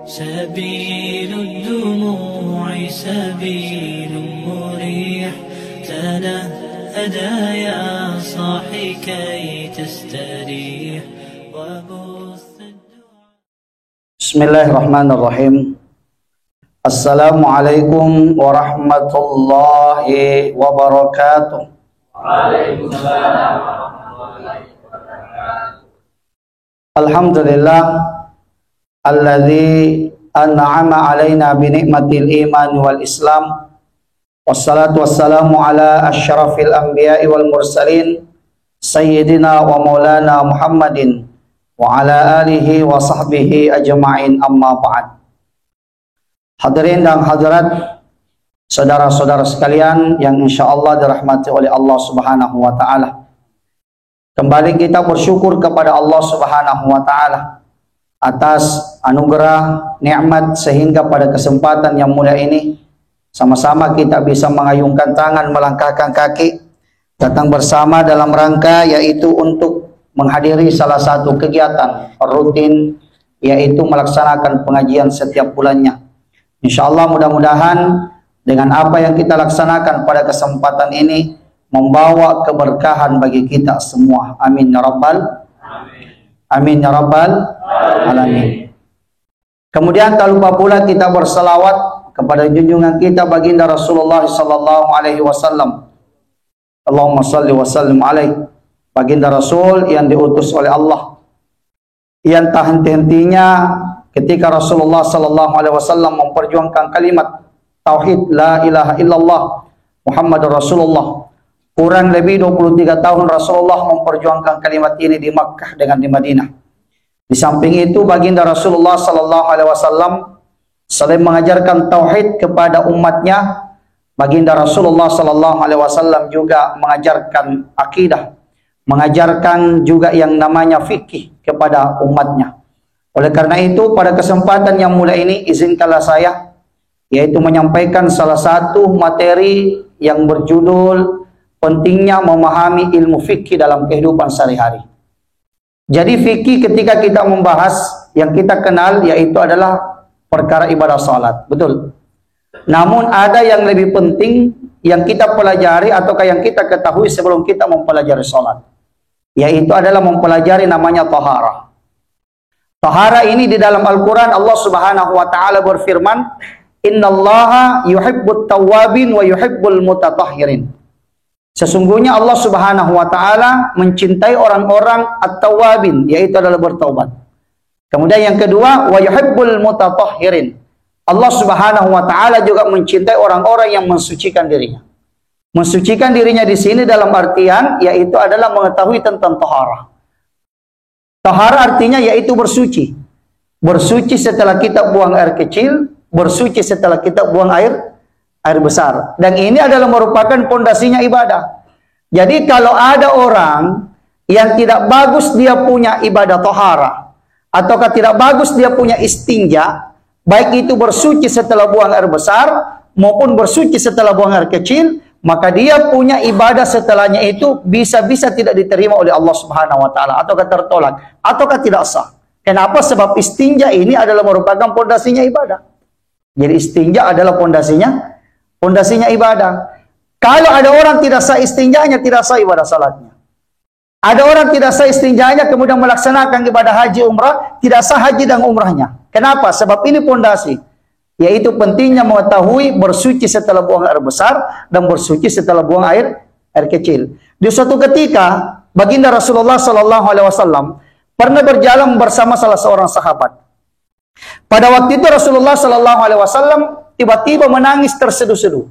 سبيل الدموع سبيل مريح تنهدى يا صاحي كي تستريح وبث بسم الله الرحمن الرحيم. السلام عليكم ورحمة الله وبركاته. Waalaikumsalam warahmatullahi wabarakatuh. Alhamdulillah alladzi an'ama alaina bi ni'matil iman wal islam. Wassalatu wassalamu ala asyrafil anbiya'i wal mursalin sayyidina wa maulana Muhammadin wa ala alihi wa sahbihi ajma'in, amma ba'd. Hadirin dan hadirat, saudara-saudara sekalian yang insyaallah dirahmati oleh Allah Subhanahu wa taala. Kembali kita bersyukur kepada Allah Subhanahu wa taala atas anugerah nikmat sehingga pada kesempatan yang mulia ini sama-sama kita bisa mengayunkan tangan, melangkahkan kaki, datang bersama dalam rangka yaitu untuk menghadiri salah satu kegiatan rutin, yaitu melaksanakan pengajian setiap bulannya. Insyaallah mudah-mudahan dengan apa yang kita laksanakan pada kesempatan ini membawa keberkahan bagi kita semua. Amin ya rabbal amin ya rabbal alamin. Kemudian tak lupa pula kita berselawat kepada junjungan kita baginda Rasulullah sallallahu alaihi wasallam. Allahumma shalli wa sallim alaihi, baginda Rasul yang diutus oleh Allah, yang tak henti-hentinya ketika Rasulullah sallallahu alaihi wasallam memperjuangkan kalimat tauhid la ilaha illallah Muhammadur Rasulullah. Kurang lebih 23 tahun Rasulullah memperjuangkan kalimat ini di Makkah dengan di Madinah. Di samping itu baginda Rasulullah sallallahu alaihi wasallam selain mengajarkan tauhid kepada umatnya, baginda Rasulullah sallallahu alaihi wasallam juga mengajarkan akidah, mengajarkan juga yang namanya fikih kepada umatnya. Oleh karena itu pada kesempatan yang mulia ini izinkanlah saya yaitu menyampaikan salah satu materi yang berjudul pentingnya memahami ilmu fikih dalam kehidupan sehari-hari. Jadi fikih ketika kita membahas yang kita kenal yaitu adalah perkara ibadah salat, betul. Namun ada yang lebih penting yang kita pelajari ataukah yang kita ketahui sebelum kita mempelajari salat, yaitu adalah mempelajari namanya taharah. Taharah ini di dalam Al-Quran Allah Subhanahu wa taala berfirman, innallaha yuhibbut tawwabin wa yuhibbul mutatahhirin. Sesungguhnya Allah Subhanahu wa taala mencintai orang-orang at-tawwabin, yaitu adalah bertaubat. Kemudian yang kedua, wa yuhibbul mutatahhirin. Allah Subhanahu wa taala juga mencintai orang-orang yang mensucikan dirinya. Mensucikan dirinya di sini dalam artian yaitu adalah mengetahui tentang taharah. Taharah artinya yaitu bersuci. Bersuci setelah kita buang air kecil, bersuci setelah kita buang air besar. Dan ini adalah merupakan pondasinya ibadah. Jadi kalau ada orang yang tidak bagus dia punya ibadah taharah, ataukah tidak bagus dia punya istinja, baik itu bersuci setelah buang air besar maupun bersuci setelah buang air kecil, maka dia punya ibadah setelahnya itu bisa-bisa tidak diterima oleh Allah Subhanahu wa taala, ataukah tertolak, ataukah tidak sah. Kenapa? Sebab istinja ini adalah merupakan pondasinya ibadah. Jadi istinja adalah pondasinya ibadah. Kalau ada orang tidak sah istinjanya, tidak sah ibadah salatnya. Ada orang tidak sah istinjanya kemudian melaksanakan ibadah haji umrah, tidak sah haji dan umrahnya. Kenapa? Sebab ini pondasi, yaitu pentingnya mengetahui bersuci setelah buang air besar dan bersuci setelah buang air kecil. Di suatu ketika baginda Rasulullah sallallahu alaihi wasallam pernah berjalan bersama salah seorang sahabat. Pada waktu itu Rasulullah sallallahu alaihi wasallam tiba-tiba menangis terseduh-seduh.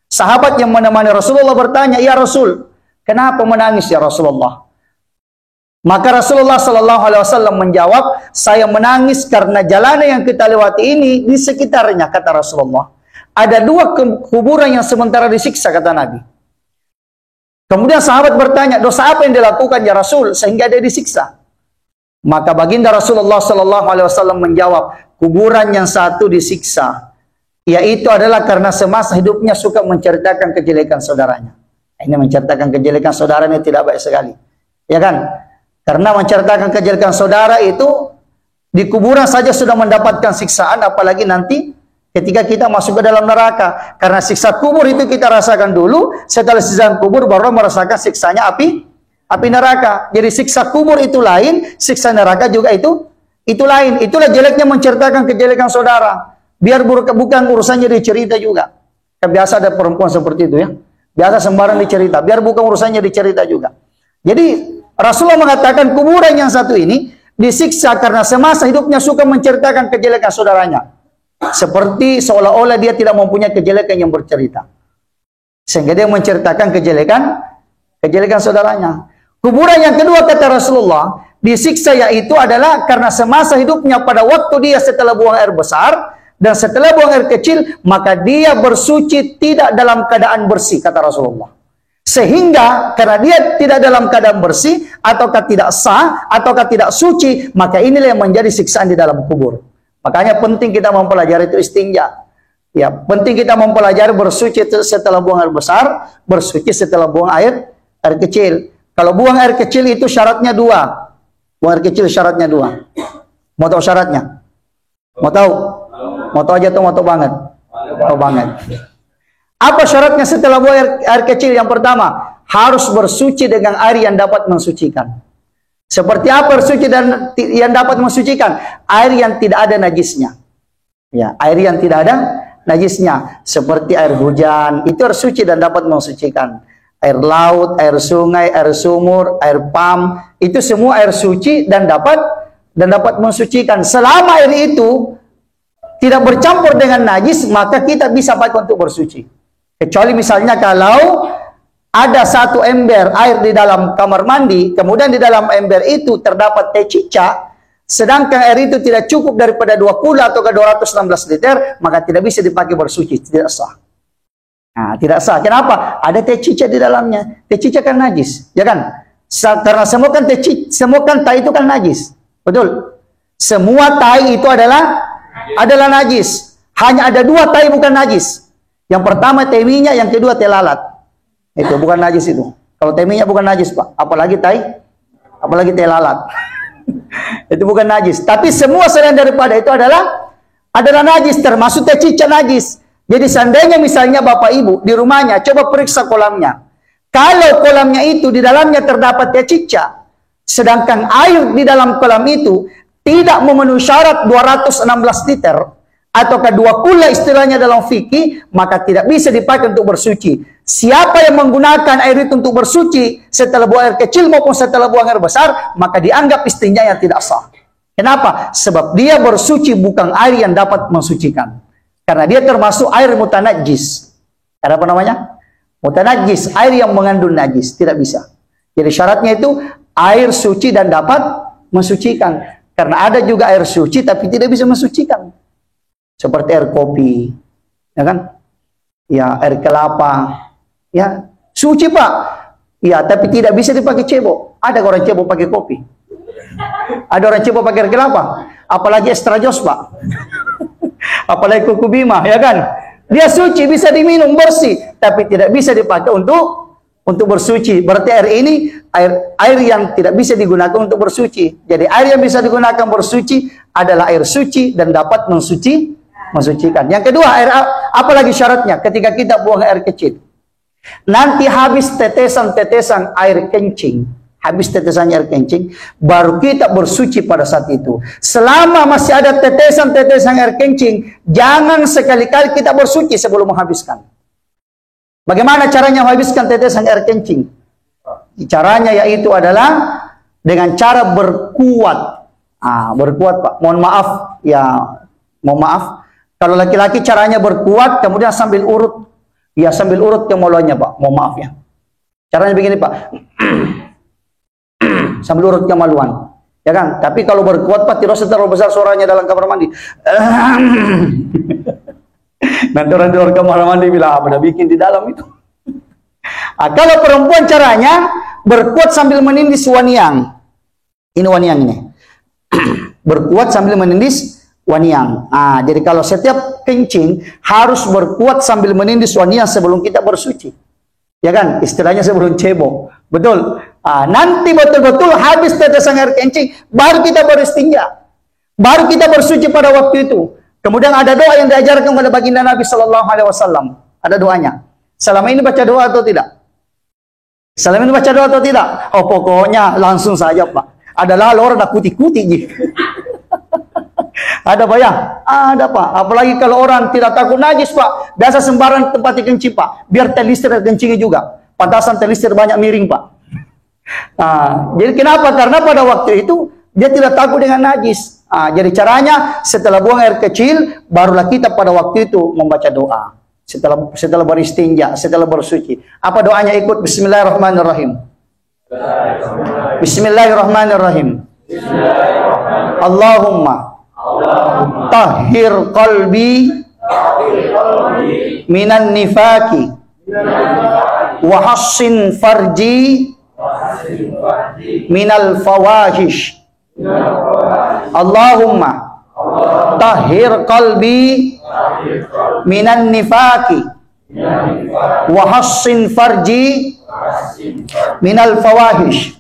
Sahabat yang menemani Rasulullah bertanya, "Ya Rasul, kenapa menangis ya Rasulullah?" Maka Rasulullah sallallahu alaihi wasallam menjawab, "Saya menangis karena jalanan yang kita lewati ini di sekitarnya," kata Rasulullah, "ada dua kuburan yang sementara disiksa," kata Nabi. Kemudian sahabat bertanya, "Dosa apa yang dilakukan ya Rasul sehingga dia disiksa?" Maka baginda Rasulullah sallallahu alaihi wasallam menjawab, "Kuburan yang satu disiksa yaitu adalah karena semasa hidupnya suka menceritakan kejelekan saudaranya." Ini menceritakan kejelekan saudaranya tidak baik sekali, ya kan? Karena menceritakan kejelekan saudara itu Di kuburan saja sudah mendapatkan siksaan, apalagi nanti ketika kita masuk ke dalam neraka. Karena siksa kubur itu kita rasakan dulu, setelah siksa kubur baru merasakan siksanya api neraka. Jadi siksa kubur itu lain, siksa neraka juga itu lain. Itulah jeleknya menceritakan kejelekan saudara. Biar bukan urusannya dicerita juga. Biasa ada perempuan seperti itu ya. Biasa sembarang dicerita, biar bukan urusannya dicerita juga. Jadi Rasulullah mengatakan kuburan yang satu ini disiksa karena semasa hidupnya suka menceritakan kejelekan saudaranya. Seperti seolah-olah dia tidak mempunyai kejelekan yang bercerita. Sehingga dia menceritakan kejelekan saudaranya. Kuburan yang kedua kata Rasulullah, disiksa yaitu adalah karena semasa hidupnya pada waktu dia setelah buang air besar, dan setelah buang air kecil, maka dia bersuci tidak dalam keadaan bersih, kata Rasulullah. Sehingga karena dia tidak dalam keadaan bersih, ataukah tidak sah, ataukah tidak suci, maka inilah yang menjadi siksaan di dalam kubur. Makanya penting kita mempelajari itu istinja. Ya, penting kita mempelajari bersuci setelah buang air besar, bersuci setelah buang air kecil. Kalau buang air kecil itu syaratnya 2. Buang air kecil syaratnya 2. Mau tahu syaratnya? Mau tahu? Mau tahu aja tuh, mau tahu banget. Tahu banget. Apa syaratnya setelah buang air kecil? Yang pertama, harus bersuci dengan air yang dapat mensucikan. Seperti apa bersuci dan yang dapat mensucikan? Air yang tidak ada najisnya. Ya, air yang tidak ada najisnya. Seperti air hujan, itu harus suci dan dapat mensucikan. Air laut, air sungai, air sumur, air pam, itu semua air suci dan dapat mensucikan. Selama air itu tidak bercampur dengan najis, maka kita bisa pakai untuk bersuci. Kecuali misalnya kalau ada satu ember air di dalam kamar mandi, kemudian di dalam ember itu terdapat teh cicak, sedangkan air itu tidak cukup daripada 2 kula atau 216 liter, maka tidak bisa dipakai bersuci, tidak sah. Nah, tidak sah. Kenapa? Ada teh cicak di dalamnya. Teh cicak kan najis, ya kan? Karena semua kan tai itu kan najis. Betul? Semua tai itu adalah najis. Hanya ada 2 tai bukan najis. Yang pertama teh minyak, yang kedua teh lalat. Itu bukan najis itu. Kalau teh minyak bukan najis, Pak. Apalagi teh lalat. Itu bukan najis. Tapi semua selain daripada itu adalah najis, termasuk teh cicak najis. Jadi seandainya misalnya Bapak Ibu di rumahnya coba periksa kolamnya. Kalau kolamnya itu di dalamnya terdapat teh cicak, sedangkan air di dalam kolam itu tidak memenuhi syarat 216 liter ataukah 2 kula istilahnya dalam fikih, maka tidak bisa dipakai untuk bersuci. Siapa yang menggunakan air itu untuk bersuci setelah buang air kecil maupun setelah buang air besar, maka dianggap istinjanya tidak sah. Kenapa? Sebab dia bersuci bukan air yang dapat mensucikan. Karena dia termasuk air mutanajis. Ada apa namanya? Mutanajis, air yang mengandung najis, tidak bisa. Jadi syaratnya itu air suci dan dapat mensucikan. Karena ada juga air suci tapi tidak bisa mensucikan. Seperti air kopi, ya kan? Ya, air kelapa. Ya, suci, Pak. Ya, tapi tidak bisa dipakai cebok. Ada orang cebok pakai kopi. Ada orang cebok pakai air kelapa. Apalagi extra jos, Pak. Apalagi kuku bima, ya kan? Dia suci, bisa diminum bersih, tapi tidak bisa dipakai untuk bersuci. Berarti air ini air yang tidak bisa digunakan untuk bersuci. Jadi air yang bisa digunakan bersuci adalah air suci dan dapat mensucikan. Yang kedua, air apalagi syaratnya ketika kita buang air kecil. Nanti habis tetesan-tetesan air kencing. Habis tetesan air kencing, baru kita bersuci pada saat itu. Selama masih ada tetesan-tetesan air kencing, jangan sekali-kali kita bersuci sebelum menghabiskan. Bagaimana caranya menghabiskan tetesan air kencing? Caranya yaitu adalah dengan cara berkuat. Berkuat, Pak. Mohon maaf. Kalau laki-laki caranya berkuat, kemudian sambil urut. Ya, sambil urut kemaluannya, Pak. Mohon maaf ya. Caranya begini, Pak. Sambil urut kemaluan. Ya kan? Tapi kalau berkuat, Pak, tidak usah terlalu besar suaranya dalam kamar mandi. Nanti orang di luar kamar mandi bilang, apa dah bikin di dalam itu? Kalau perempuan caranya berkuat sambil menindis waniang. Ini waniang ini. Berkuat sambil menindis waniang. Jadi kalau setiap kencing harus berkuat sambil menindis waniang sebelum kita bersuci. Ya kan? Istilahnya sebelum cebok. Betul. Nanti betul-betul habis tetesan air kencing, baru kita beristinja. Baru kita bersuci pada waktu itu. Kemudian ada doa yang diajarkan oleh baginda Nabi Sallallahu Alaihi Wasallam. Ada doanya. Selama ini baca doa atau tidak? Selama ini baca doa atau tidak? Oh, pokoknya langsung saja, Pak. Adalah orang dah kuti-kuti je. Ada Pak ya? Ada Pak. Apalagi kalau orang tidak takut najis Pak. Biasa sembarang tempat kencing Pak. Biar telistir kencingnya juga. Pantasan telistir banyak miring Pak. Nah, jadi kenapa? Karena pada waktu itu dia tidak takut dengan najis. Jadi caranya setelah buang air kecil, barulah kita pada waktu itu membaca doa. Setelah beristinja, setelah bersuci. Apa doanya? Ikut. Bismillahirrahmanirrahim. Bismillahirrahmanirrahim. Allahumma tahhir qalbi minan nifaki wa hassin farji minal fawahish. Allahumma tahhir qalbi minan nifaki wa hassin farji minal fawahish.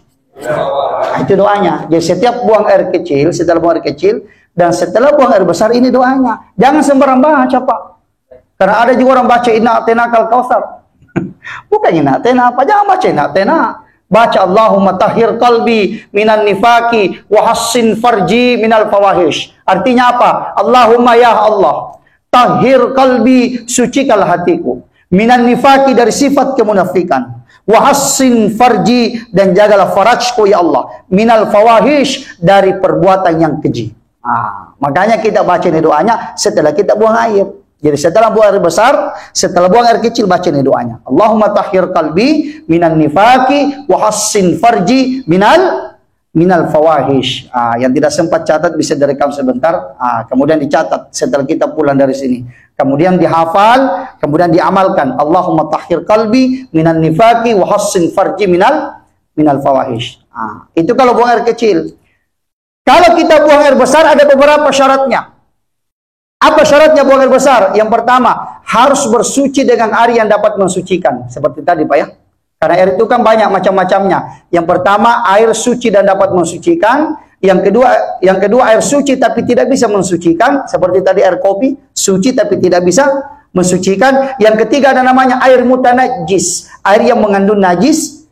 Itu doanya. Jadi setiap buang air kecil, setelah buang air kecil dan setelah buang air besar, ini doanya. Jangan sembarang baca Pak. Karena ada juga orang baca inna a'tainakal kautsar. Bukan inna a'taina apa, jangan baca inna a'taina. Baca Allahumma tahhir qalbi minan nifaki wa hassin farji minal fawahish. Artinya apa? Allahumma ya Allah, tahhir qalbi, sucikanlah hatiku, minan nifaki, dari sifat kemunafikan, wa hassin farji, dan jagalah farajku ya Allah, minal fawahish, dari perbuatan yang keji. Makanya kita baca ini doanya setelah kita buang air. Jadi setelah buang air besar, setelah buang air kecil, baca ini doanya. Allahumma tahhir qalbi minan nifaki wa hassin farji minal fawahish. Yang tidak sempat catat bisa direkam sebentar, kemudian dicatat setelah kita pulang dari sini. Kemudian dihafal, kemudian diamalkan. Allahumma tahhir qalbi minan nifaki wa hassin farji minal fawahish. Itu kalau buang air kecil. Kalau kita buang air besar, ada beberapa syaratnya. Apa syaratnya buang air besar? Yang pertama, harus bersuci dengan air yang dapat mensucikan. Seperti tadi Pak ya. Karena air itu kan banyak macam-macamnya. Yang pertama, air suci dan dapat mensucikan. Yang kedua air suci tapi tidak bisa mensucikan. Seperti tadi air kopi, suci tapi tidak bisa mensucikan. Yang ketiga ada namanya air mutanajjis. Air yang mengandung najis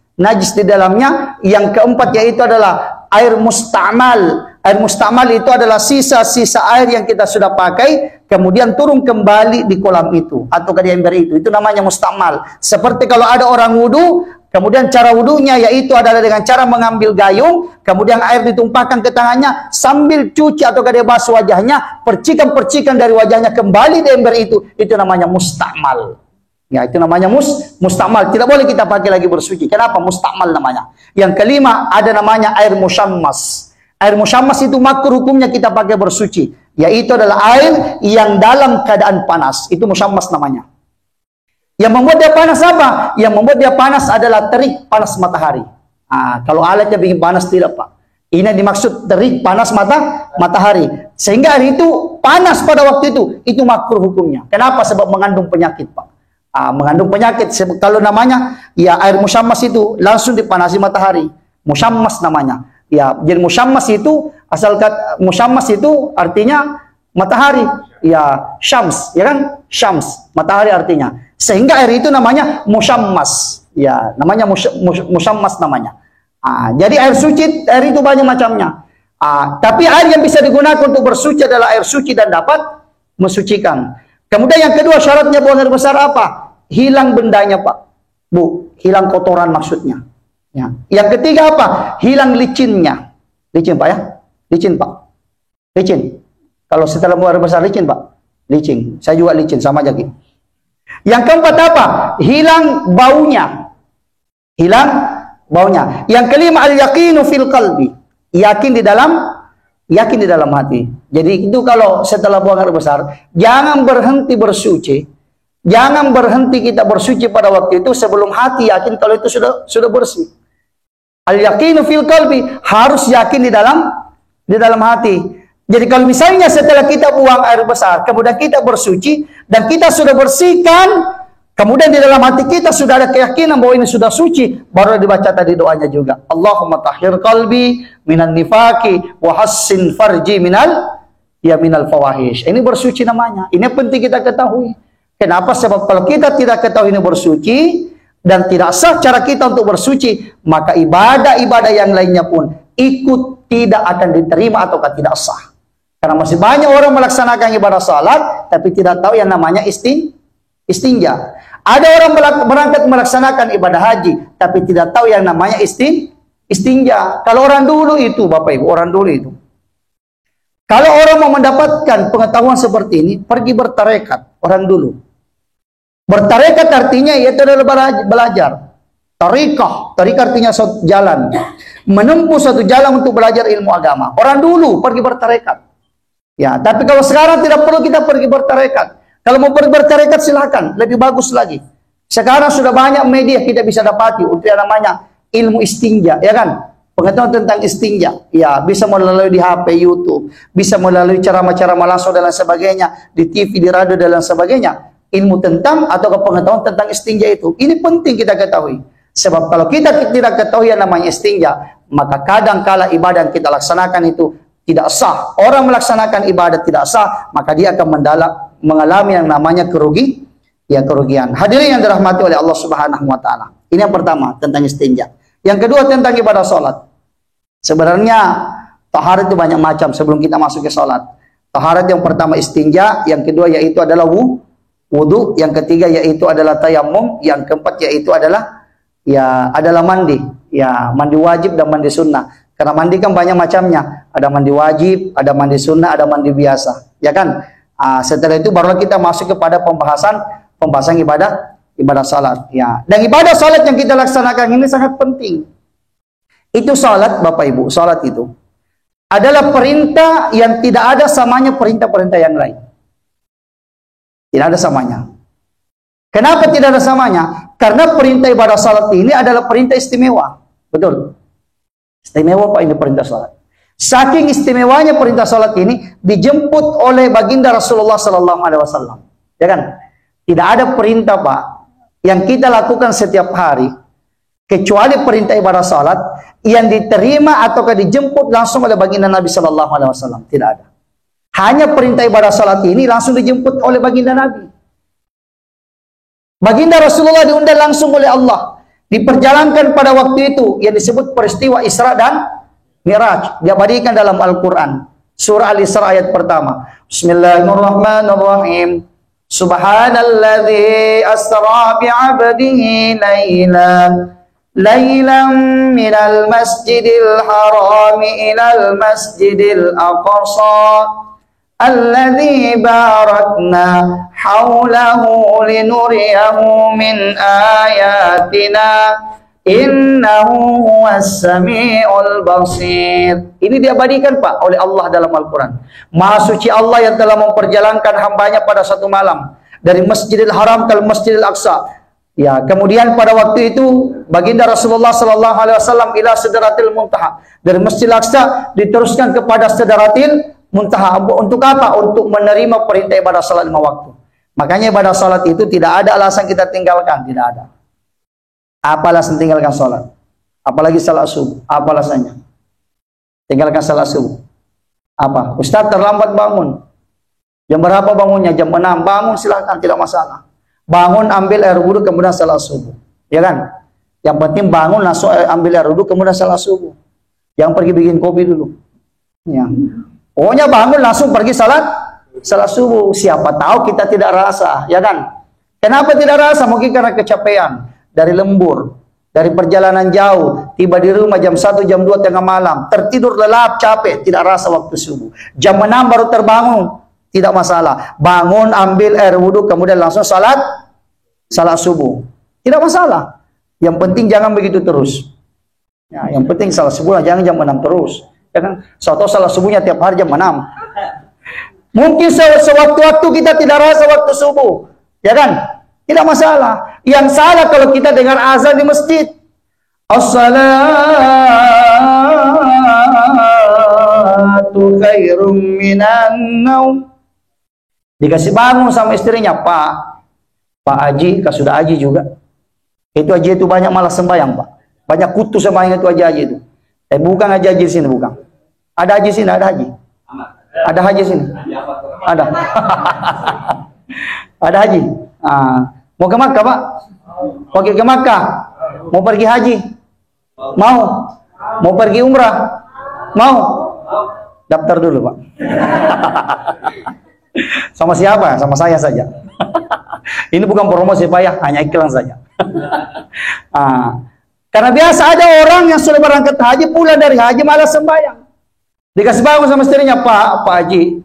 di dalamnya. Yang keempat yaitu adalah air musta'mal. Air musta'mal itu adalah sisa-sisa air yang kita sudah pakai, kemudian turun kembali di kolam itu atau di ember itu. Itu namanya musta'mal. Seperti kalau ada orang wudu, kemudian cara wudunya yaitu adalah dengan cara mengambil gayung, kemudian air ditumpahkan ke tangannya sambil cuci atau dia basuh wajahnya, percikan-percikan dari wajahnya kembali di ember itu. Itu namanya musta'mal. Ya, itu namanya musta'mal. Tidak boleh kita pakai lagi bersuci. Kenapa? Musta'mal namanya. Yang kelima ada namanya air musyammas. Air musyammas itu makruh hukumnya kita pakai bersuci. Yaitu adalah air yang dalam keadaan panas. Itu musyammas namanya. Yang membuat dia panas apa? Yang membuat dia panas adalah terik panas matahari. Kalau alatnya bikin panas tidak Pak. Ini dimaksud terik panas matahari. Sehingga air itu panas pada waktu itu makruh hukumnya. Kenapa? Sebab mengandung penyakit Pak. Mengandung penyakit. Kalau namanya ya air musyammas itu langsung dipanasi matahari. Musyammas namanya. Ya, jadi musyammas itu musyammas itu artinya matahari. Ya, syams, ya kan? Syams, matahari artinya. Sehingga air itu namanya musyammas. Ya, namanya musyammas namanya. Jadi air suci, air itu banyak macamnya. Tapi air yang bisa digunakan untuk bersuci adalah air suci dan dapat mensucikan. Kemudian yang kedua syaratnya buang air besar apa? Hilang bendanya Pak. Bu, hilang kotoran maksudnya. Ya. Yang ketiga apa? Hilang licinnya. Licin Pak ya? Licin Pak. Licin. Kalau setelah buang air besar licin Pak? Licin. Saya juga licin sama aja gitu. Yang keempat apa? Hilang baunya. Hilang baunya. Yang kelima al-yaqinu fil qalbi. Yakin di dalam hati. Jadi itu kalau setelah buang air besar, jangan berhenti bersuci. Jangan berhenti kita bersuci pada waktu itu sebelum hati yakin kalau itu sudah bersih. Al-yaqinu fil qalbi, harus yakin di dalam hati. Jadi kalau misalnya setelah kita buang air besar, kemudian kita bersuci dan kita sudah bersihkan Kemudian di dalam hati kita sudah ada keyakinan bahwa ini sudah suci, baru dibaca tadi doanya juga. Allahumma tahhir qalbi minan nifaqi wa hassin farji minal fawahish. Ini bersuci namanya. Ini penting kita ketahui. Kenapa? Sebab kalau kita tidak ketahui ini bersuci dan tidak sah cara kita untuk bersuci, maka ibadah-ibadah yang lainnya pun ikut tidak akan diterima ataukah tidak sah. Karena masih banyak orang melaksanakan ibadah salat tapi tidak tahu yang namanya istinja. Ada orang berangkat melaksanakan ibadah haji tapi tidak tahu yang namanya istinja. Kalau orang dulu itu, Bapak Ibu, orang dulu itu, kalau orang mau mendapatkan pengetahuan seperti ini, pergi bertarekat. Orang dulu bertarekat artinya yaitu adalah belajar. Tarikah artinya suatu jalan, menempuh suatu jalan untuk belajar ilmu agama. Orang dulu pergi bertarekat. Ya, tapi kalau sekarang tidak perlu kita pergi bertarekat. Kalau mau pergi bertarekat silakan, lebih bagus lagi. Sekarang sudah banyak media kita bisa dapati untuk yang namanya ilmu istinja, ya kan? Pengetahuan tentang istinja, ya bisa melalui di HP, YouTube, bisa melalui ceramah-ceramah langsung dan lain sebagainya, di TV, di radio dan lain sebagainya. Ilmu tentang atau pengetahuan tentang istinja itu, ini penting kita ketahui. Sebab kalau kita tidak ketahui yang namanya istinja, maka kadang-kala ibadah yang kita laksanakan itu tidak sah. Orang melaksanakan ibadah tidak sah, maka dia akan mengalami yang namanya kerugian. Hadirin yang dirahmati oleh Allah Subhanahu wa taala. Ini yang pertama tentang istinja. Yang kedua tentang ibadah salat. Sebenarnya taharat itu banyak macam sebelum kita masuk ke salat. Taharat yang pertama istinja, yang kedua yaitu adalah wudu, yang ketiga yaitu adalah tayammum, yang keempat yaitu adalah mandi. Ya, mandi wajib dan mandi sunnah. Karena mandi kan banyak macamnya. Ada mandi wajib, ada mandi sunnah, ada mandi biasa. Ya kan? Setelah itu barulah kita masuk kepada pembahasan ibadah salat. Ya. Dan ibadah salat yang kita laksanakan ini sangat penting. Itu salat, Bapak Ibu, salat itu adalah perintah yang tidak ada samanya perintah-perintah yang lain. Tidak ada samanya. Kenapa tidak ada samanya? Karena perintah ibadah salat ini adalah perintah istimewa. Betul. Istimewa Pak ini perintah salat. Saking istimewanya perintah salat ini dijemput oleh baginda Rasulullah sallallahu alaihi wasallam. Ya kan? Tidak ada perintah Pak yang kita lakukan setiap hari kecuali perintah ibadah salat yang diterima ataukah dijemput langsung oleh baginda Nabi sallallahu alaihi wasallam. Tidak ada. Hanya perintah ibadah salat ini langsung dijemput oleh baginda Nabi. Baginda Rasulullah diundang langsung oleh Allah, diperjalankan pada waktu itu yang disebut peristiwa Isra dan Miraj, diabadikan dalam Al-Quran. Surah Al-Isra ayat pertama. Bismillahirrahmanirrahim. Subhanalladzi asra bi'abdihi laylan minal masjidil harami ilal masjidil aqsa alladzi barakna hawlahu linuriyahu min ayatina innahu huwas sami'ul basir. Ini diabadikan Pak oleh Allah dalam Al-Quran. Maha suci Allah yang telah memperjalankan hambanya pada satu malam dari Masjidil Haram ke Masjidil Aqsa. Ya, kemudian pada waktu itu baginda Rasulullah sallallahu alaihi wasallam ila Sidratil Muntaha. Dari Masjidil Aqsa diteruskan kepada Sidratil Muntaha. Untuk apa? Untuk menerima perintah ibadah salat 5 waktu. Makanya ibadah salat itu tidak ada alasan kita tinggalkan, tidak ada. Apa alasan tinggalkan sholat? Apalagi salat subuh? Apa alasannya? Tinggalkan salat subuh. Apa? Ustaz terlambat bangun. Jam berapa bangunnya? Jam 6. Bangun silahkan, tidak masalah. Bangun, ambil air wudhu, kemudian salat subuh. Ya kan? Yang penting bangun langsung ambil air wudhu, kemudian salat subuh. Jangan pergi bikin kopi dulu. Ya. Pokoknya bangun langsung pergi salat subuh. Siapa tahu kita tidak rasa, ya kan? Kenapa tidak rasa? Mungkin karena kecapean. Dari lembur, dari perjalanan jauh, tiba di rumah jam 1, jam 2 tengah malam, tertidur lelap, capek, tidak rasa waktu subuh. Jam 6 baru terbangun, tidak masalah. Bangun, ambil air wudhu, kemudian langsung salat subuh. Tidak masalah. Yang penting jangan begitu terus. Ya, yang penting salat subuh jangan jam 6 terus. Ya kan? Soalnya salat subuhnya tiap hari jam 6. Mungkin sewaktu-waktu kita tidak rasa waktu subuh. Ya kan? Tidak masalah. Yang salah kalau kita dengar azan di masjid. As-salatu khairum minan naum. Dikasih bangun sama istrinya, Pak. Pak Haji, sudah Haji juga. Itu Haji itu banyak malas sembahyang, Pak. Banyak kutu sembahyang itu Haji itu. Bukan Haji di sini, bukan. Ada Haji sini, ada Haji. Ada Haji sini. Ada. Ada Haji. Mau ke Makkah, Pak? Oke, ke Makkah. Mau pergi haji? Mau. Mau pergi umrah? Mau. Daftar dulu, Pak. Sama siapa? Sama saya saja. Ini bukan promosi, Pak ya, hanya iklan saja. Karena biasa ada orang yang sudah berangkat haji, pulang dari haji malah sembahyang. Dikasih bangun sama istrinya, Pak Haji,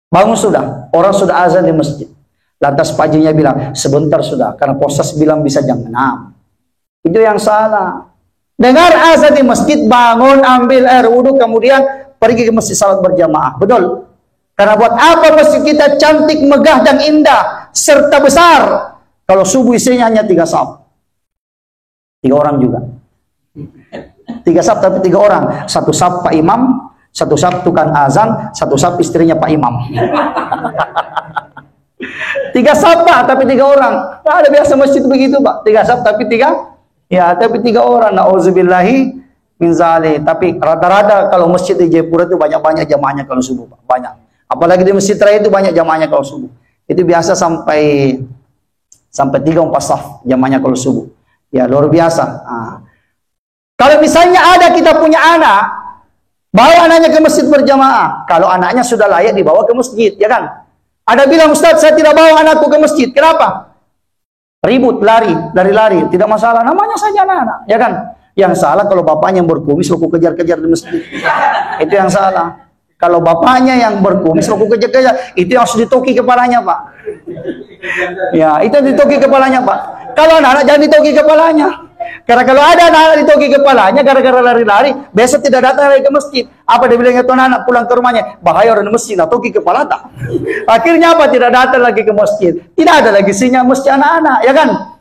bangun sudah. Orang sudah azan di masjid. Lantas Pak Hajinya bilang, sebentar sudah, karena posas bilang bisa jam 6. Itu yang salah. Dengar azan di masjid, bangun, ambil air wudhu, kemudian pergi ke masjid salat berjamaah. Betul? Karena buat apa masjid kita cantik, megah, dan indah, serta besar, kalau subuh isinya hanya 3 saf. 3 orang juga. 3 saf tapi 3 orang. 1 saf Pak Imam, 1 saf tukang azan, 1 saf istrinya Pak Imam. 3 saf Pak, tapi 3 orang. Nah, ada biasa masjid begitu Pak. 3 saf tapi 3. Ya, tapi 3 orang. Nauzubillahi min zalik. Tapi rata-rata kalau masjid di Jayapura itu banyak-banyak jamaahnya kalau subuh Pak. Banyak. Apalagi di Masjid Raya itu banyak jamaahnya kalau subuh. Itu biasa sampai 3-4 saf jamaahnya kalau subuh. Ya, luar biasa. Kalau misalnya ada kita punya anak, bawa anaknya ke masjid berjamaah. Kalau anaknya sudah layak dibawa ke masjid, ya kan? Ada bilang, Ustaz, saya tidak bawa anakku ke masjid. Kenapa? Ribut, lari, tidak masalah. Namanya saja anak-anak, ya kan? Yang salah kalau bapaknya yang berkumis, lalu kejar-kejar di masjid. Itu yang salah. Kalau bapaknya yang berkumis, lalu kejar-kejar, itu yang harus ditoki kepalanya, Pak. Ya, itu yang ditoki kepalanya, Pak. Kalau anak-anak jangan ditoki kepalanya. Karena kalau ada anak-anak ditoki kepalanya gara-gara lari-lari, besok tidak datang lagi ke masjid. Apa dia bilangnya tuh anak pulang ke rumahnya? Bahaya orang di masjid, nah toki kepala tak. Akhirnya apa? Tidak datang lagi ke masjid. Tidak ada lagi sinyal masjid anak-anak, ya kan?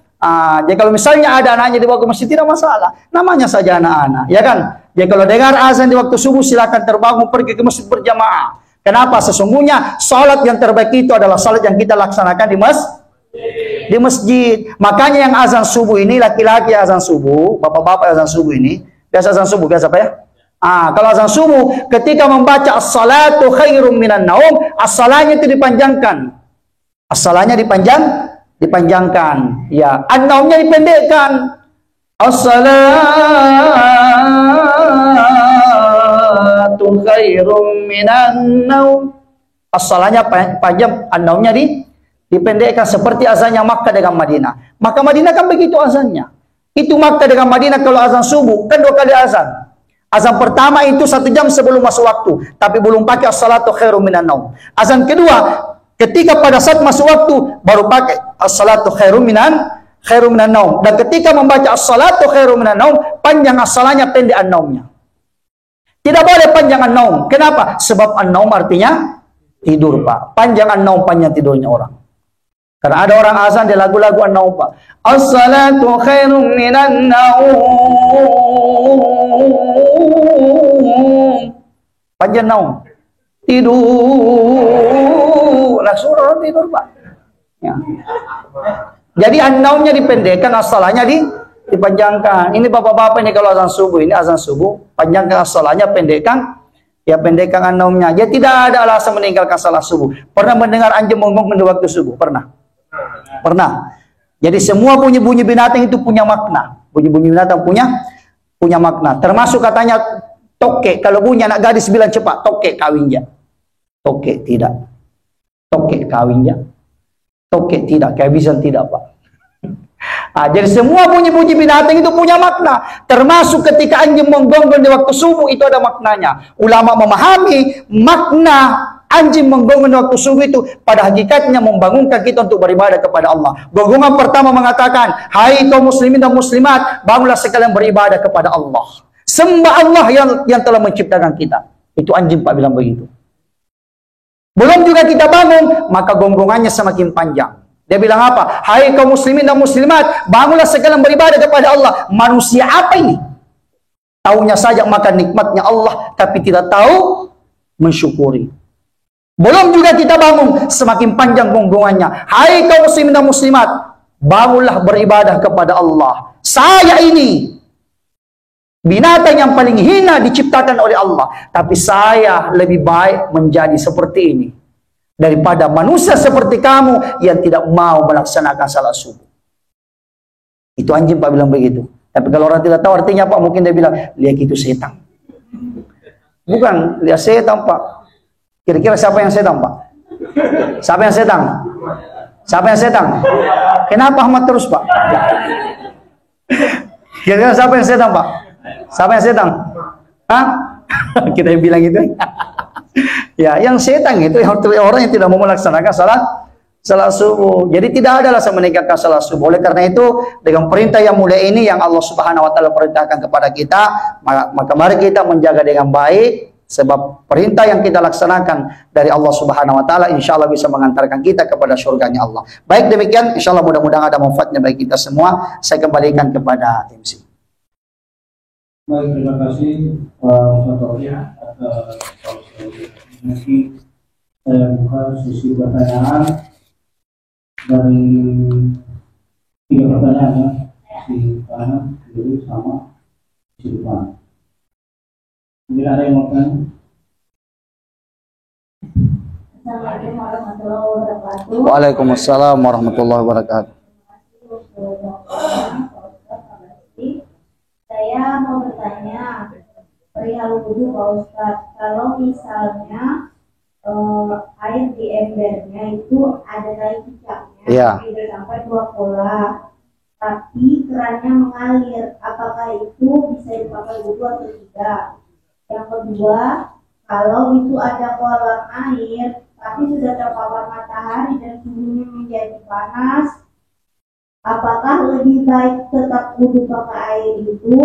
Jadi kalau misalnya ada anaknya dibawa ke masjid tidak masalah. Namanya saja anak-anak, ya kan? Jadi kalau dengar azan di waktu subuh silakan terbangun pergi ke masjid berjamaah. Kenapa? Sesungguhnya salat yang terbaik itu adalah salat yang kita laksanakan di masjid. Makanya yang azan subuh ini, laki-laki azan subuh, bapak-bapak azan subuh ini, biasa azan subuh, biasa apa ya? Kalau azan subuh, ketika membaca as-salatu khairum minan naum, as-salahnya itu dipanjangkan. As-salahnya dipanjangkan. Ya, an-naumnya dipendekkan. As-salatu khairum minan naum. As-salahnya panjang, an-naumnya dipendekkan seperti azannya Makkah dengan Madinah. Maka Madinah kan begitu azannya. Itu Makkah dengan Madinah kalau azan subuh kan 2 kali azan. Azan pertama itu 1 jam sebelum masuk waktu, tapi belum pakai as-salatu khairum minan naum. Azan kedua ketika pada saat masuk waktu baru pakai as-salatu khairum minan naum. Dan ketika membaca as-salatu khairum minan naum, panjang as-salahnya, pendek an-naumnya. Tidak boleh panjang an-naum. Kenapa? Sebab an-naum artinya tidur, Pak. Panjang an-naum, panjang tidurnya orang. Karena ada orang azan di lagu-lagu an-naum, Pak. As-salatu khairum minan naum. Panjang naum. Tidur. Langsung orang tidur, Pak. Ya. Jadi an-naumnya dipendekkan, as-salahnya dipanjangkan. Ini bapak-bapak ini kalau azan subuh, ini azan subuh, panjangkan as-salahnya, pendekkan. Ya, pendekkan an-naumnya. Ya, tidak ada alasan meninggalkan salat subuh. Pernah mendengar anjing menggong di waktu subuh? Pernah. Jadi semua bunyi-bunyi binatang itu punya makna. Bunyi-bunyi binatang punya makna. Termasuk katanya tokek. Kalau bunyi anak gadis bilang cepat, tokek kawinnya. Tokek tidak. Tokek kawinnya. Tokek tidak. Kehabisan tidak, Pak. Jadi semua bunyi-bunyi binatang itu punya makna. Termasuk ketika anjing menggonggong di waktu subuh itu ada maknanya. Ulama memahami makna anjing menggonggong di waktu subuh itu pada hakikatnya membangunkan kita untuk beribadah kepada Allah. Gonggongan pertama mengatakan, hai kaum muslimin dan muslimat, bangunlah sekalian beribadah kepada Allah. Sembah Allah yang telah menciptakan kita. Itu anjing, Pak, bilang begitu. Belum juga kita bangun, maka gonggongannya semakin panjang. Dia bilang apa? Hai kaum muslimin dan muslimat, bangunlah sekalian beribadah kepada Allah. Manusia apa ini? Taunya saja makan nikmatnya Allah, tapi tidak tahu mensyukuri. Belum juga kita bangun, semakin panjang punggungannya. Hai kaum muslimin dan muslimat, bangunlah beribadah kepada Allah. Saya ini binatang yang paling hina diciptakan oleh Allah, tapi saya lebih baik menjadi seperti ini daripada manusia seperti kamu yang tidak mau melaksanakan salat subuh. Itu anjing Pak bilang begitu. Tapi kalau orang tidak tahu artinya Pak, mungkin dia bilang, lihat itu setan. Bukan, lihat setan Pak. Kira-kira siapa yang setan Pak? Siapa yang setan? Siapa yang setan? Kenapa Ahmad terus Pak? Kira-kira siapa yang setan Pak? Siapa yang setan? Hah? Kita yang bilang gitu. Ya, yang setan itu orang yang tidak mau melaksanakan salat subuh. Jadi tidak ada alasan meninggalkan salat subuh. Oleh karena itu, dengan perintah yang mulia ini yang Allah Subhanahu wa taala perintahkan kepada kita, maka mari kita menjaga dengan baik, sebab perintah yang kita laksanakan dari Allah Subhanahu wa taala insyaallah bisa mengantarkan kita kepada surganya Allah. Baik, demikian insyaallah mudah-mudahan ada manfaatnya bagi kita semua. Saya kembalikan kepada MC. Baik, terima kasih Pak Ustaz atas nanti saya buka sesi pertanyaan dari 3 pertanyaan ya, di kanan, kiri, sama di depan. Mungkin ada yang mau tanya? Assalamualaikum warahmatullahi wabarakatuh. Waalaikumsalam warahmatullahi wabarakatuh. Saya mau bertanya perihal wudhu Pak Ustadz. Kalau misalnya air di embernya itu ada tai cicaknya, Iya. tidak sampai 2 kolah, tapi kerannya mengalir, apakah itu bisa dipakai wudhu atau tidak? Yang kedua, kalau itu ada kolam air tapi sudah terpapar matahari dan suhunya menjadi panas, apakah lebih baik tetap wudhu pakai air itu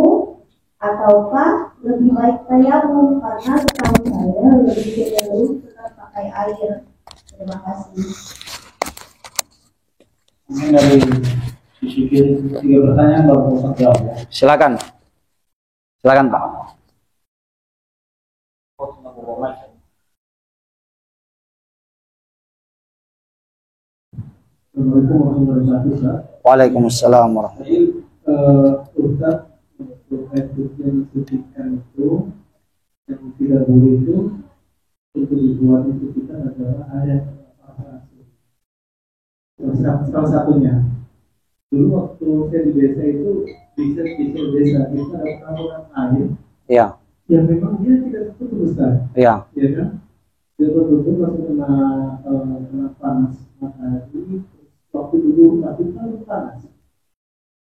ataukah lebih baik tayamum? Karena setahu saya lebih cenderung tetap pakai air. Terima kasih. Mungkin dari sisi kiri 3 pertanyaan baru Ustaz jawab ya. Silakan. Silakan Pak. Assalamualaikum warahmatullahi wabarakatuh. Waalaikumsalam warahmatullahi Jadi Ustaz, untuk air yang disuntikan itu yang tidak boleh itu untuk dibuat itu kita adalah air salah satunya. Dulu waktu saya di desa itu bisa desa kita ada saluran air Iya. yang memang dia tidak tertutup Ustaz, Iya. ya kan? Dia tertutup langsung kena panas matahari. Waktu dulu tapi terlalu panas.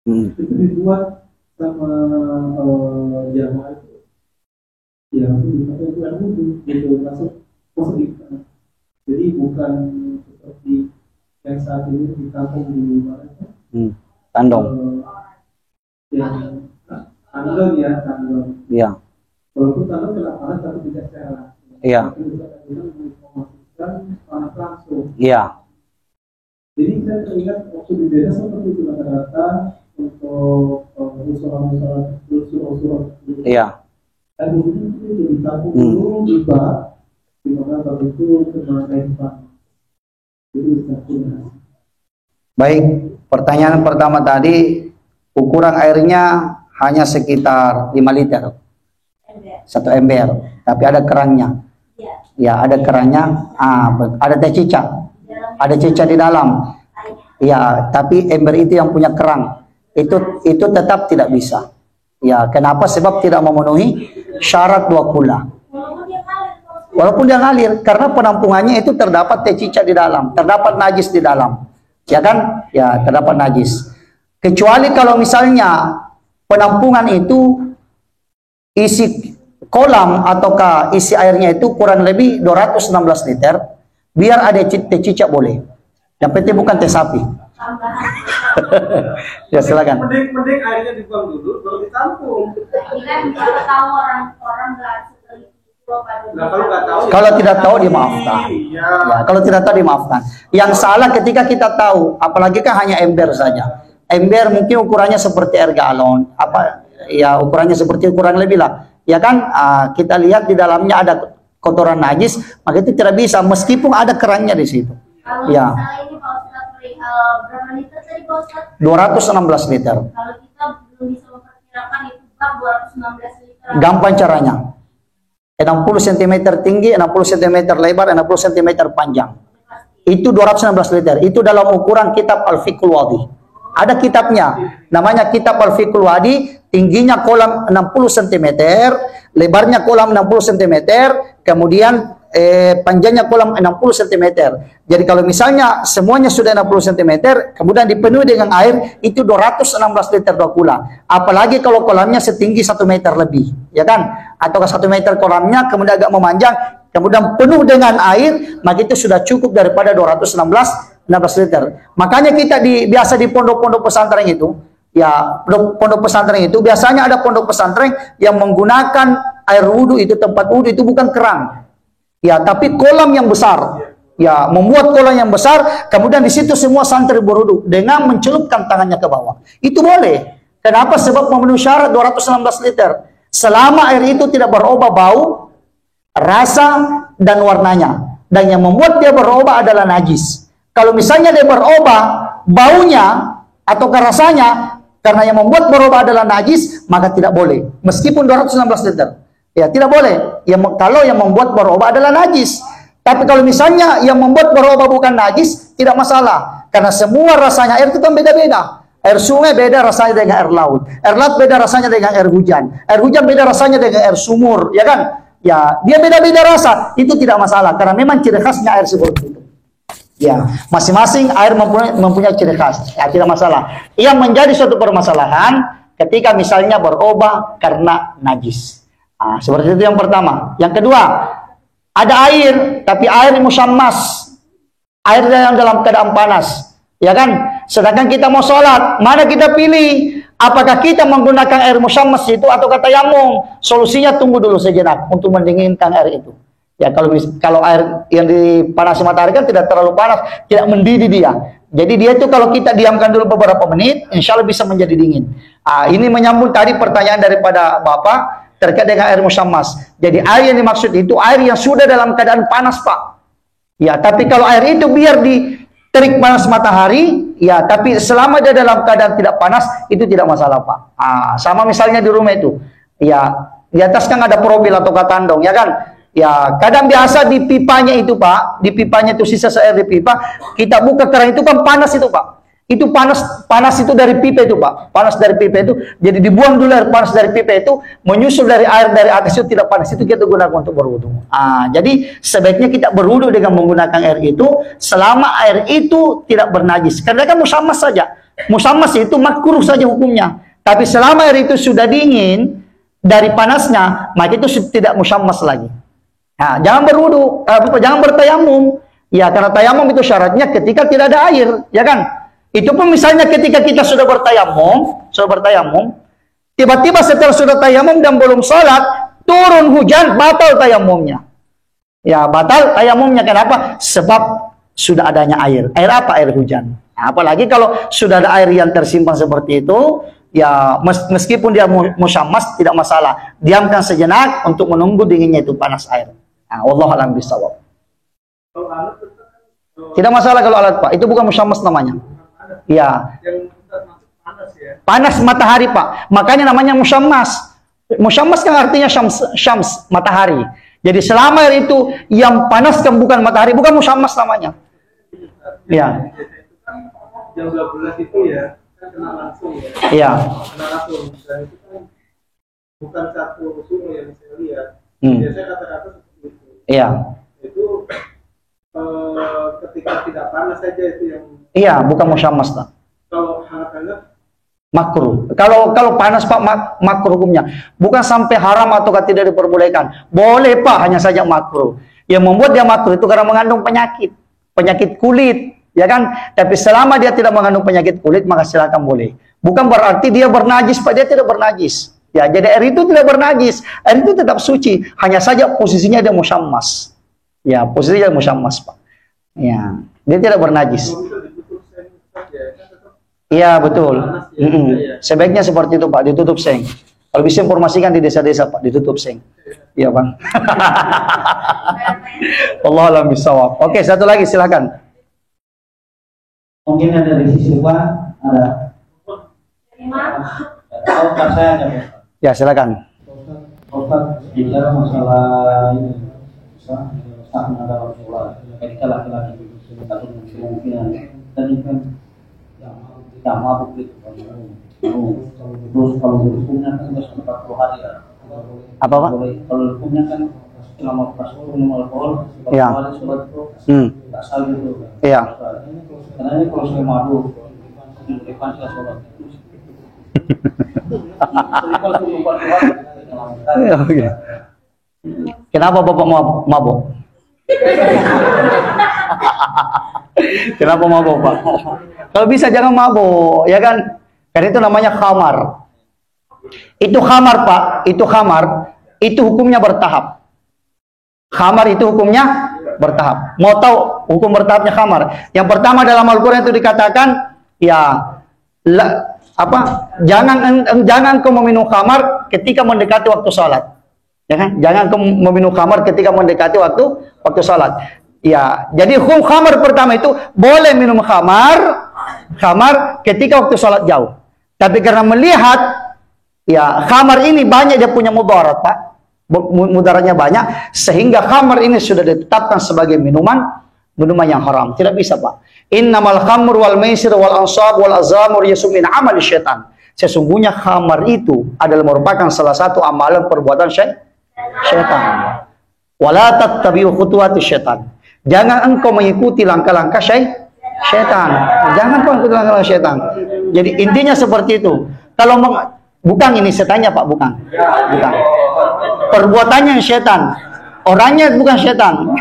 Itu dibuat sama jamaah itu, ya langsung dipakai bulan wudhu, gitu langsung di sana. Jadi bukan seperti yang saat ini di kampung di mana itu? Tandong. Yang tandong ya, tandong. Iya. Walaupun tandong kena panas tapi tidak secara. Iya. Tapi bisa memasukkan panas langsung. Iya. Jadi saya teringat waktu di desa seperti itu rata-rata untuk usulan Iya. dan kemudian itu ditampung dulu di bak, di mana bak itu kena air panas. Jadi satu. Baik, pertanyaan pertama tadi, ukuran airnya hanya sekitar 5 liter. 1 ember, tapi ada kerannya. Ya, ada kerannya. Ada teh cicak. Ada cicak di dalam. Ya, tapi ember itu yang punya kerang. Itu tetap tidak bisa. Ya, kenapa? Sebab tidak memenuhi syarat 2 kula. Walaupun dia ngalir, karena penampungannya itu terdapat teh cicak di dalam, terdapat najis di dalam. Ya kan? Ya, terdapat najis. Kecuali kalau misalnya penampungan itu isi kolam ataukah isi airnya itu kurang lebih 216 liter, biar ada teh cicak boleh. Yang penting bukan teh sapi. Ya silakan. Mending airnya dibuang dulu baru ditampung. Ini kan kalau tahu orang nggak seperti itu. Nah, kalau nggak tahu, Kalau tidak tahu dimaafkan. Ya, kalau tidak tahu dimaafkan. Yang salah ketika kita tahu, apalagi kan hanya ember saja. Ember mungkin ukurannya seperti air galon, apa ya ukurannya seperti ukuran lebih lah. Ya kan kita lihat di dalamnya kotoran najis, maka itu tidak bisa meskipun ada kerannya di situ. Kalau Ya. misalnya ini Pak Ustadz perihal berapa liter tadi Pak Ustadz? 216 liter. Kalau kita belum bisa memperkirakan itu bak 216 liter. Gampang caranya. 60 cm tinggi, 60 cm lebar, 60 cm panjang. Itu 216 liter. Itu dalam ukuran kitab Al-Fiqhul Wadih. Ada kitabnya, namanya kitab Al-Fiqhul Wadih, tingginya kolam 60 cm, lebarnya kolam 60 cm, kemudian panjangnya kolam 60 cm. Jadi kalau misalnya semuanya sudah 60 cm, kemudian dipenuhi dengan air, itu 216 liter Dracula. Apalagi kalau kolamnya setinggi 1 meter lebih, ya kan? Atau 1 meter kolamnya, kemudian agak memanjang, kemudian penuh dengan air, maka itu sudah cukup daripada 216 liter. Makanya kita biasa di pondok-pondok pesantren itu, ya pondok pesantren itu biasanya ada pondok pesantren yang menggunakan air wudhu itu, tempat wudhu itu bukan keran. Ya, tapi kolam yang besar. Ya, membuat kolam yang besar, kemudian di situ semua santri berwudu dengan mencelupkan tangannya ke bawah. Itu boleh. Kenapa? Sebab memenuhi syarat 216 liter. Selama air itu tidak berubah bau, rasa, dan warnanya. Dan yang membuat dia berubah adalah najis. Kalau misalnya dia berubah baunya atau rasanya, karena yang membuat berubah adalah najis, maka tidak boleh. Meskipun 216 liter. Ya, tidak boleh. Kalau yang membuat berubah adalah najis. Tapi kalau misalnya yang membuat berubah bukan najis, tidak masalah. Karena semua rasanya air itu kan beda-beda. Air sungai beda rasanya dengan air laut. Air laut beda rasanya dengan air hujan. Air hujan beda rasanya dengan air sumur, ya kan? Ya, dia beda-beda rasa. Itu tidak masalah karena memang ciri khasnya air seperti itu. Ya, masing-masing air mempunyai ciri khas. Ya, tidak masalah. Yang menjadi suatu permasalahan ketika misalnya berubah karena najis. Nah, seperti itu yang pertama. Yang kedua, ada air, tapi air musyammas. Air yang dalam keadaan panas. Ya kan? Sedangkan kita mau sholat, mana kita pilih? Apakah kita menggunakan air musyammas itu atau tayamum? Solusinya tunggu dulu sejenak untuk mendinginkan air itu. Ya, kalau air yang dipanasi matahari kan tidak terlalu panas, tidak mendidih dia. Jadi dia itu kalau kita diamkan dulu beberapa menit, insya Allah bisa menjadi dingin. Ini menyambung tadi pertanyaan daripada Bapak terkait dengan air musyammas. Jadi air yang dimaksud itu air yang sudah dalam keadaan panas, Pak. Ya, tapi kalau air itu biar diterik panas matahari, ya, tapi selama dia dalam keadaan tidak panas, itu tidak masalah, Pak. Sama misalnya di rumah itu. Ya, di atas kan ada profil atau katandong, ya kan? Ya, kadang biasa di pipanya itu, Pak, di pipanya itu sisa air di pipa, kita buka keran itu kan panas itu, Pak. Itu panas itu dari pipa itu, Pak. Panas dari pipa itu. Jadi dibuang dulu air panas dari pipa itu, menyusul dari air dari atas itu tidak panas. Itu kita gunakan untuk berwudu. Jadi sebaiknya kita berwudu dengan menggunakan air itu selama air itu tidak bernajis. Karena kan musyammas saja. Musyammas itu makruh saja hukumnya. Tapi selama air itu sudah dingin dari panasnya, maka itu tidak musyammas lagi. Nah, jangan berwudu, jangan bertayamum. Ya, karena tayamum itu syaratnya ketika tidak ada air, ya kan? Itu pun misalnya ketika kita sudah bertayamum, tiba-tiba setelah sudah tayamum dan belum sholat, turun hujan, batal tayamumnya. Ya, batal tayamumnya. Kenapa? Sebab sudah adanya air. Air apa? Air hujan. Nah, apalagi kalau sudah ada air yang tersimpan seperti itu, ya meskipun dia musyammas tidak masalah. Diamkan sejenak untuk menunggu dinginnya itu panas air. Nah, wallahu a'lam bishawab. Tidak masalah kalau alat, Pak. Itu bukan musyammas namanya. Ya. Panas matahari, Pak. Makanya namanya musyammas. Musyammas kan artinya syams, matahari. Jadi selama air itu yang panas kan bukan matahari, bukan musyammas namanya. Ya. Jam 12 itu ya, kan kena langsung ya. Iya. Kena langsung. Dan itu kan bukan satu sumur yang saya lihat. Biasanya kata-kata seperti itu. Iya. Itu ketika tidak panas saja itu yang. Iya, bukan musyammas, Pak. Kalau hangat-hangat Makruh. Kalau panas, Pak, makruh hukumnya. Bukan sampai haram atau tidak diperbolehkan. Boleh, Pak, hanya saja makruh. Yang membuat dia makruh itu karena mengandung penyakit kulit, ya kan? Tapi selama dia tidak mengandung penyakit kulit, maka silakan boleh. Bukan berarti dia bernajis, Pak, dia tidak bernajis. Ya, jadi air itu tidak bernajis. Air itu tetap suci, hanya saja posisinya dia musyammas. Ya, posisinya musyammas, Pak. Ya, dia tidak bernajis. Iya, betul. Sebaiknya seperti itu, Pak, ditutup seng. Kalau bisa informasikan di desa-desa Pak, ditutup seng. Iya Bang. Allah alam bisawab. Oke, satu lagi silakan. Mungkin ada dari sisi luar, ada. Kalau saya ada. Ya silakan. Ustaz, bicara masalah ini, sama dalam sholat, ketika laki-laki atau kemungkinan tadi kan tidak mabuk gitu, terus kalau hukumnya kan sudah 40 hari ya. Apa Pak? Kalau hukumnya kan selama pas minum alkohol, 40 Ya. hari sholat itu tidak sah gitu. Iya. Karena ini kalau saya mabuk, depan saya sholat. Ya, oke. Kenapa Bapak mabuk? Kenapa mabuk Pak? Kalau bisa jangan mabuk, ya kan? Karena itu namanya khamar. Itu khamar Pak, itu khamar, itu hukumnya bertahap. Khamar itu hukumnya bertahap. Mau tahu hukum bertahapnya khamar? Yang pertama dalam Al-Quran itu dikatakan, ya, jangan kau meminum khamar ketika mendekati waktu sholat, ya kan? Jangan kau meminum khamar ketika mendekati waktu sholat. Ya, jadi hukum khamar pertama itu boleh minum khamar ketika waktu sholat jauh. Tapi karena melihat ya khamar ini banyak dia punya mudarat Pak, mudaratnya banyak, sehingga khamar ini sudah ditetapkan sebagai minuman yang haram. Tidak bisa Pak. Innamal khamr wal maisir wal ansab wal azamur yasmin amal syaitan. Sesungguhnya khamar itu adalah merupakan salah satu amalan perbuatan syaitan. Wala tattabi'u khutuwati syaitan. Jangan engkau mengikuti langkah-langkah syaitan. Jangan kau mengikuti langkah-langkah syaitan. Jadi intinya seperti itu. Kalau bukan ini setannya Pak, bukan. Perbuatannya yang syaitan. Orangnya bukan syaitan.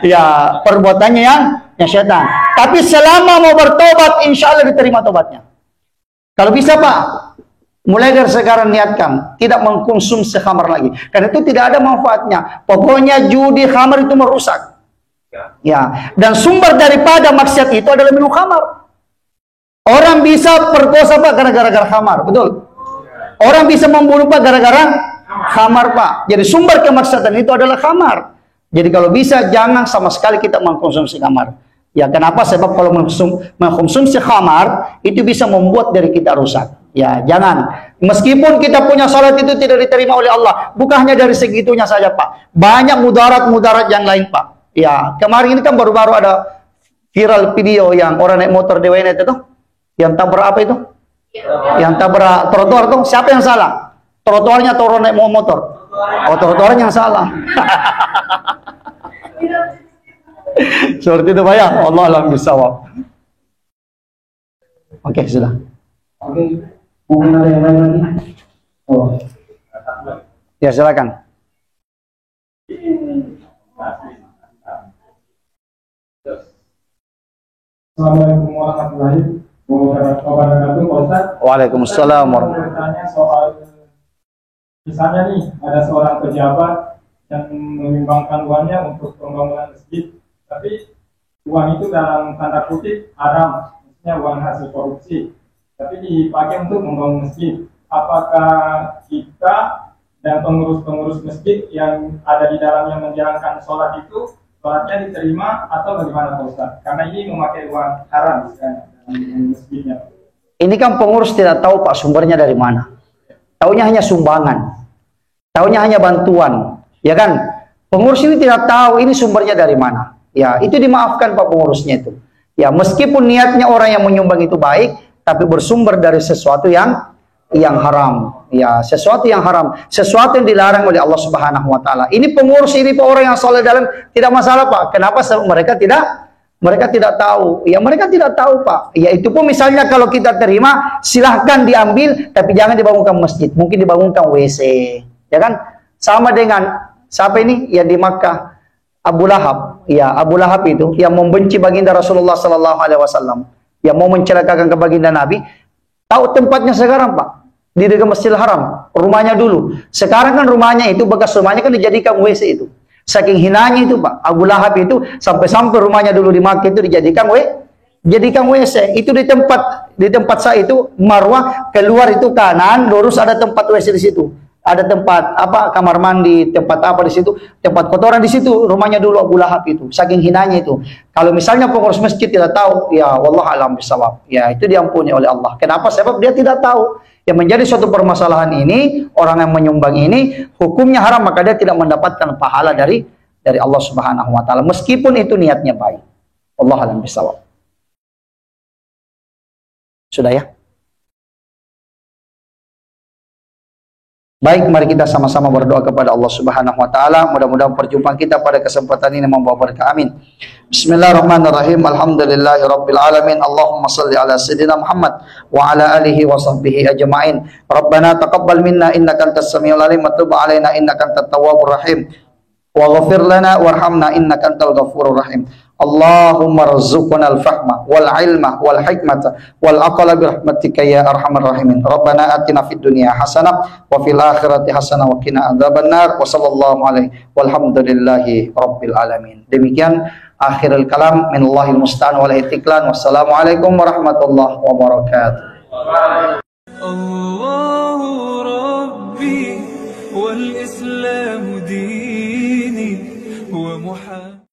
Ya, perbuatannya yang syaitan. Tapi selama mau bertobat, insya Allah diterima tobatnya. Kalau bisa Pak, mulai dari sekarang niatkan tidak mengkonsumsi khamar lagi, karena itu tidak ada manfaatnya. Pokoknya judi khamar itu merusak. Ya, dan sumber daripada maksiat itu adalah minum khamar. Orang bisa perkosa Pak gara-gara khamar, betul. Orang bisa membunuh Pak gara-gara khamar Pak. Jadi sumber kemaksiatan itu adalah khamar. Jadi kalau bisa jangan sama sekali kita mengkonsumsi khamar. Ya kenapa? Sebab kalau mengkonsumsi khamar itu bisa membuat diri kita rusak. Ya jangan. Meskipun kita punya salat itu tidak diterima oleh Allah, bukan hanya dari segitunya saja Pak. Banyak mudarat yang lain Pak. Ya kemarin ini kan baru-baru ada viral video yang orang naik motor di WNET itu, yang tabrak apa itu? Yang tabrak trotoar tuh. Siapa yang salah? Trotoarnya atau orang naik motor? Oh trotoarnya yang salah. Seperti itu Pak ya. Allah alam bisawab. Oke sudah. Oke, mungkin ada yang lain lagi? Oh, Ya silakan. Assalamualaikum warahmatullahi wabarakatuh, Pak Ustaz. Waalaikumsalam Saya mau bertanya soal, misalnya nih ada seorang pejabat yang menyumbangkan uangnya untuk pembangunan masjid, tapi uang itu dalam tanda kutip haram, maksudnya uang hasil korupsi, tapi dipakai untuk membangun masjid. Apakah kita dan pengurus-pengurus masjid yang ada di dalamnya menjalankan sholat itu, sholatnya diterima atau bagaimana Pak Ustaz? Karena ini memakai uang haram dalam masjidnya. Ini kan pengurus tidak tahu Pak sumbernya dari mana. Taunya hanya sumbangan. Taunya hanya bantuan. Ya kan? Pengurus ini tidak tahu ini sumbernya dari mana. Ya, itu dimaafkan Pak pengurusnya itu. Ya, meskipun niatnya orang yang menyumbang itu baik, tapi bersumber dari sesuatu yang haram. Ya, sesuatu yang haram, sesuatu yang dilarang oleh Allah Subhanahu wa taala. Ini pengurus ini Pak orang yang saleh dalam tidak masalah Pak. Kenapa mereka tidak tahu? Ya, mereka tidak tahu Pak. Ya, itu pun misalnya kalau kita terima, silahkan diambil, tapi jangan dibangunkan masjid. Mungkin dibangunkan WC. Ya kan? Sama dengan siapa ini? Ya di Makkah. Abu Lahab, ya Abu Lahab itu yang membenci baginda Rasulullah Sallallahu Alaihi Wasallam, yang mau mencelakakan ke baginda Nabi. Tahu tempatnya sekarang Pak? Di dekat Masjidil Haram, rumahnya dulu. Sekarang kan rumahnya itu, bekas rumahnya kan dijadikan WC itu. Saking hinanya itu Pak, Abu Lahab itu sampai rumahnya dulu di Makkah itu dijadikan jadikan WC. Itu di tempat saya itu Marwah, keluar itu kanan, lurus ada tempat WC di situ. Ada tempat apa, kamar mandi, tempat apa di situ, tempat kotoran di situ. Rumahnya dulu Abu Lahab itu, saking hinanya itu. Kalau misalnya pengurus masjid tidak tahu, ya wallah alam bisawab, ya itu diampuni oleh Allah. Kenapa? Sebab dia tidak tahu. Yang menjadi suatu permasalahan ini, orang yang menyumbang ini hukumnya haram, maka dia tidak mendapatkan pahala dari Allah Subhanahu wa taala, meskipun itu niatnya baik. Allah alam bisawab. Sudah ya? Baik, mari kita sama-sama berdoa kepada Allah Subhanahu wa taala. Mudah-mudahan perjumpaan kita pada kesempatan ini membawa berkah. Amin. Bismillahirrahmanirrahim. Alhamdulillahirabbil alamin. Allahumma shalli ala sayidina Muhammad wa ala alihi wa sahbihi ajmain. Rabbana taqabbal minna innaka antas samiul alim wa tub alaina innaka antat tawwabur rahim. Waghfir lana warhamna innaka antal ghafurur rahim. Allahumma rzuqna al-fahma wal ilma wal hikmata wal aqla bi rahmatika ya arhamar rahimin. Rabbana atina fid dunya hasanah wa fil akhirati hasanah wa qina adzabannar. Wa sallallahu alaihi walhamdulillahi rabbil alamin. Demikian akhirul kalam, minallahil musta'an wal istiqlan. Wassalamualaikum warahmatullahi wabarakatuh.